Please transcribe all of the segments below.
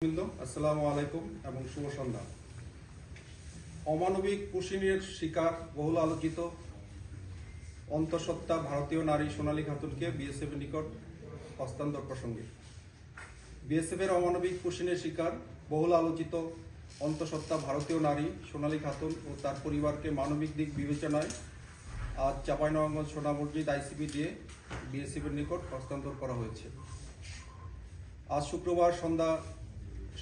আসসালামু আলাইকুম এবং শুভ সন্ধ্যা। অমানবিক কুশিনের শিকার বহুল আলোচিত অন্তঃসত্ত্বা ভারতীয় নারী সোনালী খাতুনকে বিএসএফ এর নিকট হস্তান্তর প্রসঙ্গে বিএসএফ এর অমানবিক কুশিনের শিকার বহুল আলোচিত অন্তঃসত্ত্বা ভারতীয় নারী সোনালী খাতুন ও তার পরিবারকে মানবিক দিক বিবেচনায় আজ চাঁপাইনবাবগঞ্জ সোনা মসজিদ আইসিবি দিয়ে বিএসএফ এর নিকট হস্তান্তর করা হয়েছে। আজ শুক্রবার সন্ধ্যা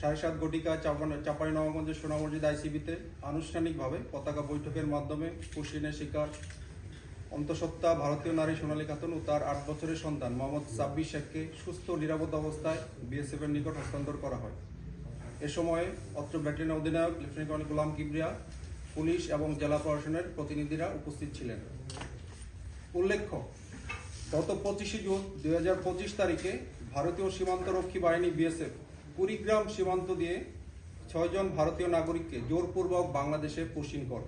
7:30 ঘটিকায় চাঁপাইনবাবগঞ্জের সোনা মসজিদ আইসিবিতে আনুষ্ঠানিকভাবে পতাকা বৈঠকের মাধ্যমে কুশিনের শিকার অন্তঃসত্ত্বা ভারতীয় নারী সোনালী খাতুন ও তার 8 বছরের সন্তান মোহাম্মদ সাব্বির শেখকে সুস্থ নিরাপদ অবস্থায় বিএসএফ এর নিকট হস্তান্তর করা হয়। এ সময়ে অত্র ব্যাটালিয়নের অধিনায়ক লেফটেন্যান্ট কর্নেল গোলাম কিবরিয়া, পুলিশ এবং জেলা প্রশাসনের প্রতিনিধিরা উপস্থিত ছিলেন। উল্লেখ্য, গত 25 জুন 2025 তারিখে ভারতীয় সীমান্তরক্ষী বাহিনী বিএসএফ কুড়িগ্রাম সীমান্ত দিয়ে 6 জন ভারতীয় নাগরিককে জোরপূর্বক বাংলাদেশে পুশিন করে।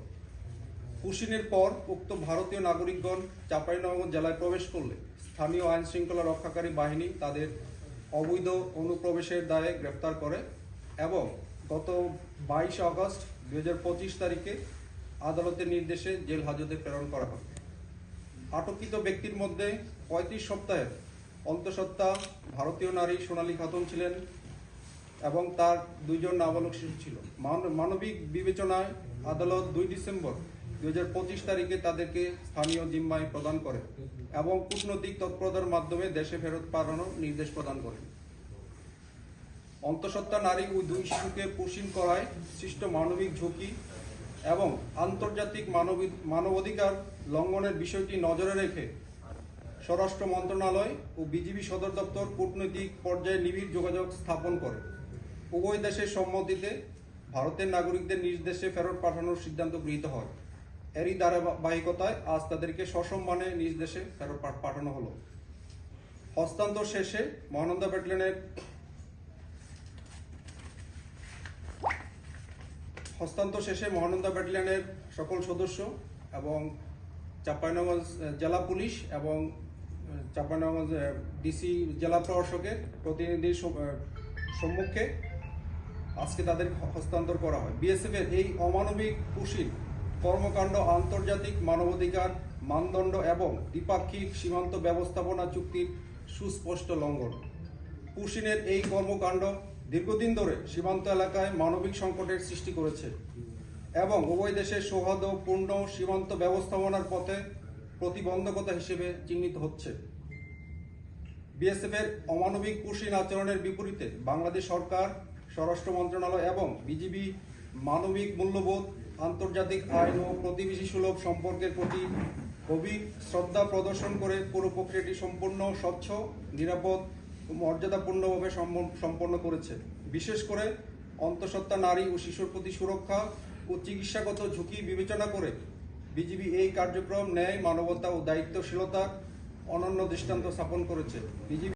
পুশিনের পর উক্ত ভারতীয় নাগরিকগণ চাঁপাইনবাবগঞ্জ জেলায় প্রবেশ করলে স্থানীয় আইন শৃঙ্খলা রক্ষাকারী বাহিনী তাদের অবৈধ অনুপ্রবেশের দায়ে গ্রেফতার করে এবং গত 22 আগস্ট 2025 তারিখে আদালতের নির্দেশে জেল হাজতে প্রেরণ করা হয়। আটককৃত ব্যক্তির মধ্যে 35 সপ্তাহের অন্তঃসত্ত্বা ভারতীয় নারী সোনালী খাতুন ছিলেন এবং তার 2 জন নাবালক শিশু ছিল। মানবিক বিবেচনায় আদালত 2 ডিসেম্বর 2025 তারিখে তাদেরকে স্থানীয় জিম্মায় প্রদান করে এবং কূটনৈতিক তৎপরতার মাধ্যমে দেশে ফেরত পাঠানোর নির্দেশ প্রদান করে। অন্তঃসত্ত্বা নারী ও 2 শিশুকে পুশিন করায় সৃষ্ট মানবিক ঝুঁকি এবং আন্তর্জাতিক মানবাধিকার লঙ্ঘনের বিষয়টি নজরে রেখে স্বরাষ্ট্র মন্ত্রণালয় ও বিজিবি সদর দপ্তর কূটনৈতিক পর্যায়ে নিবিড় যোগাযোগ স্থাপন করে উভয় দেশের সম্মতিতে ভারতের নাগরিকদের নিজ দেশে ফেরত পাঠানোর সিদ্ধান্ত গৃহীত হয়। এরই ধারাবাহিকতায় আজ তাদেরকে সসম্মানে নিজ দেশে ফেরত পাঠানো হলো। হস্তান্তর শেষে মহানন্দা ব্যাটালিয়নের সকল সদস্য এবং চাঁপাইনবাবগঞ্জ জেলা পুলিশ এবং চাঁপাইনবাবগঞ্জ ডিসি জেলা প্রশাসকের প্রতিনিধির সম্মুখে আজকে তাদের হস্তান্তর করা হয়। বিএসএফ এর এই অমানবিক কুশিন কর্মকাণ্ড আন্তর্জাতিক মানবাধিকার মানদণ্ড এবং দ্বিপাক্ষিক সীমান্ত ব্যবস্থাপনা চুক্তির সুস্পষ্ট লঙ্ঘন। কুশিনের এই কর্মকাণ্ড দীর্ঘদিন ধরে সীমান্ত এলাকায় মানবিক সংকটের সৃষ্টি করেছে এবং উভয় দেশের সৌহার্দ্যপূর্ণ সীমান্ত ব্যবস্থাপনার পথে প্রতিবন্ধকতা হিসেবে চিহ্নিত হচ্ছে। বিএসএফ এর অমানবিক কুশিন আচরণের বিপরীতে বাংলাদেশ সরকার, স্বরাষ্ট্র মন্ত্রণালয় এবং বিজিবি মানবিক মূল্যবোধ, আন্তর্জাতিক আইন ও প্রতিবেশী সুলভ সম্পর্কের প্রতি গভীর শ্রদ্ধা প্রদর্শন করে পুরো প্রক্রিয়াটি সম্পূর্ণ স্বচ্ছ, নিরাপদ ও মর্যাদাপূর্ণভাবে সম্পন্ন করেছে। বিশেষ করে অন্তঃসত্ত্বা নারী ও শিশুর প্রতি সুরক্ষা ও চিকিৎসাগত ঝুঁকি বিবেচনা করে বিজিবি এই কার্যক্রম ন্যায়, মানবতা ও দায়িত্বশীলতার অনন্য দৃষ্টান্ত স্থাপন করেছে। বিজিবি